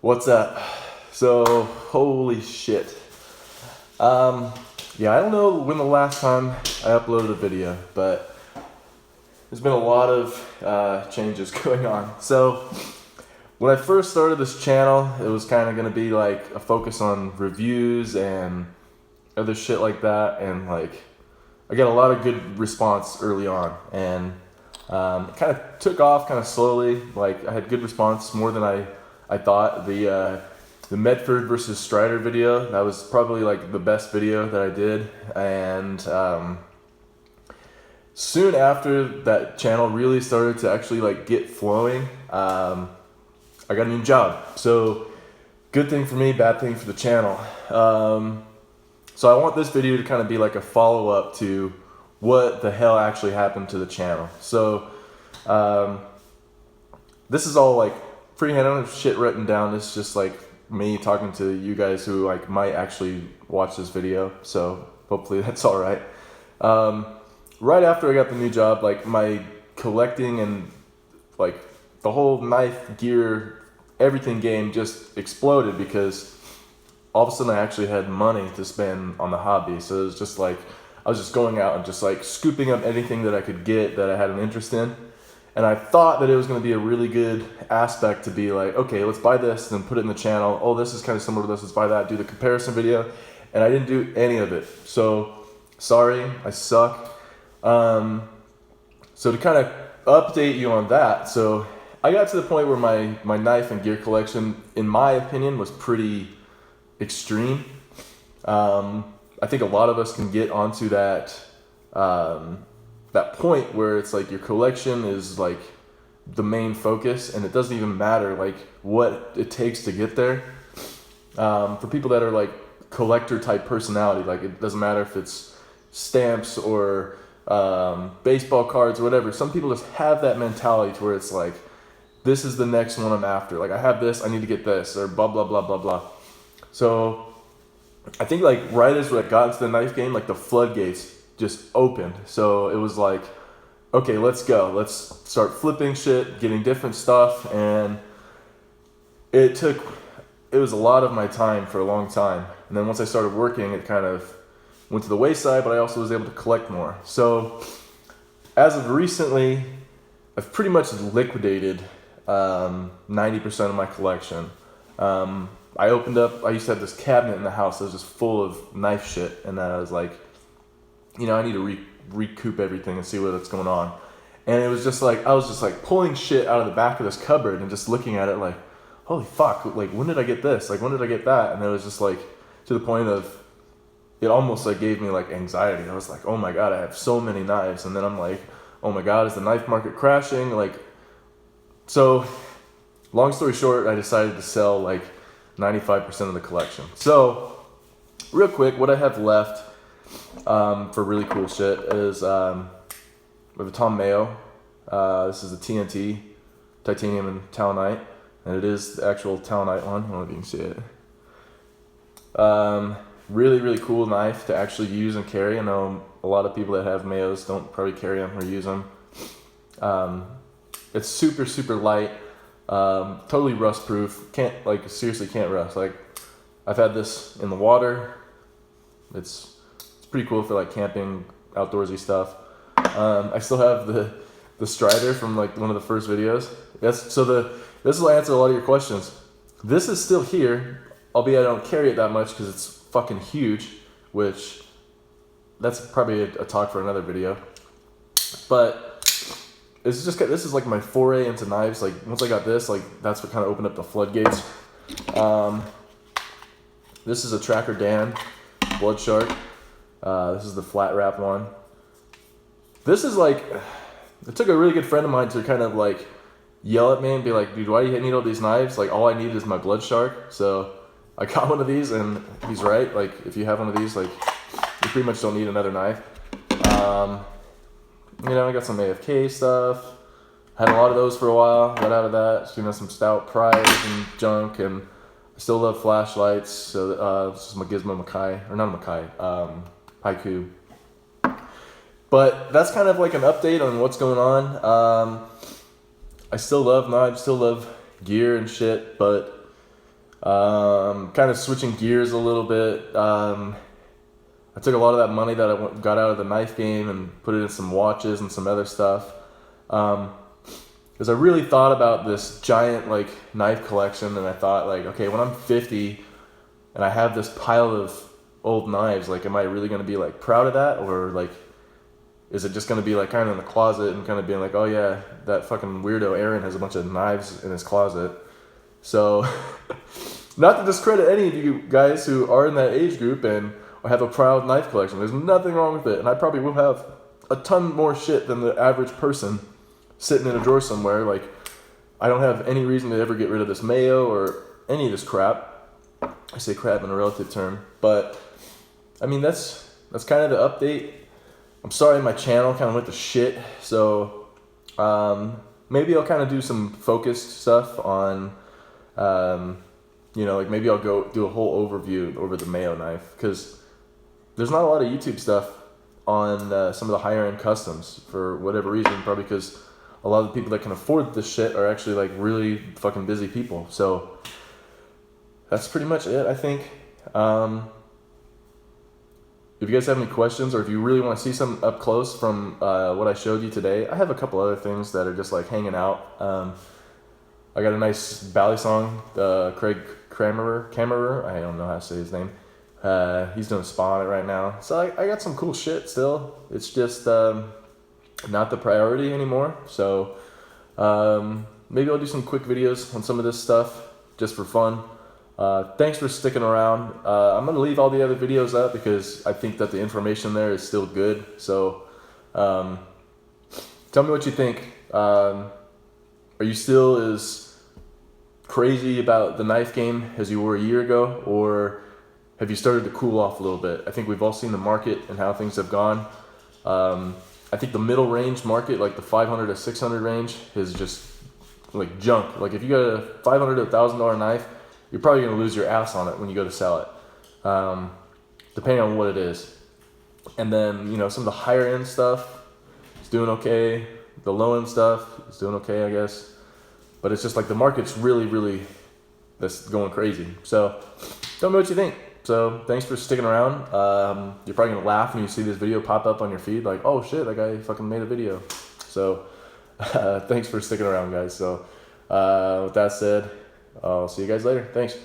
What's up? So, holy shit. Yeah, I don't know when the last time I uploaded a video, but there's been a lot of changes going on. So, when I first started this channel, it was kind of going to be like a focus on reviews and other shit like that, and like I got a lot of good response early on, and it kind of took off kind of slowly. Like I had good response, more than I thought. The Medford versus Strider video, that was probably like the best video that I did, and soon after that channel really started to actually like get flowing, I got a new job. So good thing for me, bad thing for the channel. So I want this video to kind of be like a follow-up to what the hell actually happened to the channel. So this is all like freehand, I don't have shit written down. It's just like me talking to you guys who like might actually watch this video. So hopefully that's all right. Right after I got the new job, like my collecting and like the whole knife, gear, everything game just exploded because all of a sudden I actually had money to spend on the hobby. So it was just like I was just going out and just like scooping up anything that I could get that I had an interest in. And I thought that it was going to be a really good aspect to be like, okay, let's buy this and then put it in the channel. Oh, this is kind of similar to this, let's buy that, do the comparison video. And I didn't do any of it. So sorry, I suck. So to kind of update you on that, so I got to the point where my knife and gear collection, in my opinion, was pretty extreme. I think a lot of us can get onto that that point where it's like your collection is like the main focus, and it doesn't even matter like what it takes to get there. For people that are like collector type personality, like it doesn't matter if it's stamps or baseball cards or whatever. Some people just have that mentality to where it's like, this is the next one I'm after. Like I have this, I need to get this, or blah blah blah blah blah. So I think like right as I got into the knife game, like the floodgates just opened. So it was like, okay, let's go. Let's start flipping shit, getting different stuff. And it was a lot of my time for a long time. And then once I started working, it kind of went to the wayside, but I also was able to collect more. So as of recently, I've pretty much liquidated 90% of my collection. I used to have this cabinet in the house that was just full of knife shit, and then I was like, I need to recoup everything and see what's going on. And it was just like, I was just like pulling shit out of the back of this cupboard and just looking at it like, holy fuck, like when did I get this? Like when did I get that? And it was just like, to the point of, it almost like gave me like anxiety. I was like, oh my God, I have so many knives. And then I'm like, oh my God, is the knife market crashing? Like, so long story short, I decided to sell like 95% of the collection. So real quick, what I have left for really cool shit is we have a Tom Mayo. This is the TNT, titanium and talonite, and it is the actual talonite one. I don't know if you can see it. Really, really cool knife to actually use and carry. I know a lot of people that have Mayos don't probably carry them or use them. It's super, super light. Totally rust proof. Seriously can't rust. Like I've had this in the water. It's pretty cool for like camping, outdoorsy stuff. I still have the Strider from like one of the first videos. This will answer a lot of your questions. This is still here, albeit I don't carry it that much because it's fucking huge, which that's probably a talk for another video. But this is like my foray into knives. Like once I got this, like that's what kind of opened up the floodgates. This is a Tracker Dan Blood Shark. This is the flat wrap one. This is like, it took a really good friend of mine to kind of like yell at me and be like, dude, why do you need all these knives? Like all I need is my Blood Shark. So I got one of these, and he's right. Like if you have one of these, like you pretty much don't need another knife. I got some AFK stuff. Had a lot of those for a while. Got out of that. Some stout pries and junk, and I still love flashlights. So this is my Gizmo Makai, or not a Makai, Haiku. But that's kind of like an update on what's going on. I still love knives, still love gear and shit, but Kind of switching gears a little bit. I took a lot of that money that I got out of the knife game and put it in some watches and some other stuff. Because I really thought about this giant like knife collection, and I thought like, okay, when I'm 50 and I have this pile of old knives, like, am I really going to be like proud of that, or like, is it just going to be like kind of in the closet and kind of being like, oh yeah, that fucking weirdo Aaron has a bunch of knives in his closet. So, not to discredit any of you guys who are in that age group and have a proud knife collection. There's nothing wrong with it, and I probably will have a ton more shit than the average person sitting in a drawer somewhere. Like, I don't have any reason to ever get rid of this mayo or any of this crap. I say crap in a relative term, but I mean, that's kind of the update. I'm sorry my channel kind of went to shit, so maybe I'll kind of do some focused stuff on, like maybe I'll go do a whole overview over the mayo knife, because there's not a lot of YouTube stuff on some of the higher end customs for whatever reason, probably because a lot of the people that can afford this shit are actually like really fucking busy people. So that's pretty much it, I think. If you guys have any questions, or if you really want to see something up close from what I showed you today, I have a couple other things that are just like hanging out. I got a nice Bally song, Craig Kammerer, I don't know how to say his name. He's doing a spa on it right now. So I got some cool shit still. It's just not the priority anymore. So maybe I'll do some quick videos on some of this stuff just for fun. Thanks for sticking around. I'm going to leave all the other videos up because I think that the information there is still good. So tell me what you think. Are you still as crazy about the knife game as you were a year ago, or have you started to cool off a little bit? I think we've all seen the market and how things have gone. I think the middle range market, like the 500 to 600 range, is just like junk. Like if you got a $500 to $1,000 knife, you're probably going to lose your ass on it when you go to sell it, depending on what it is. And then, some of the higher end stuff is doing okay. The low end stuff is doing okay, I guess. But it's just like the market's really, that's going crazy. So tell me what you think. So thanks for sticking around. You're probably going to laugh when you see this video pop up on your feed. Like, oh shit, that guy fucking made a video. So thanks for sticking around, guys. So with that said, I'll see you guys later. Thanks.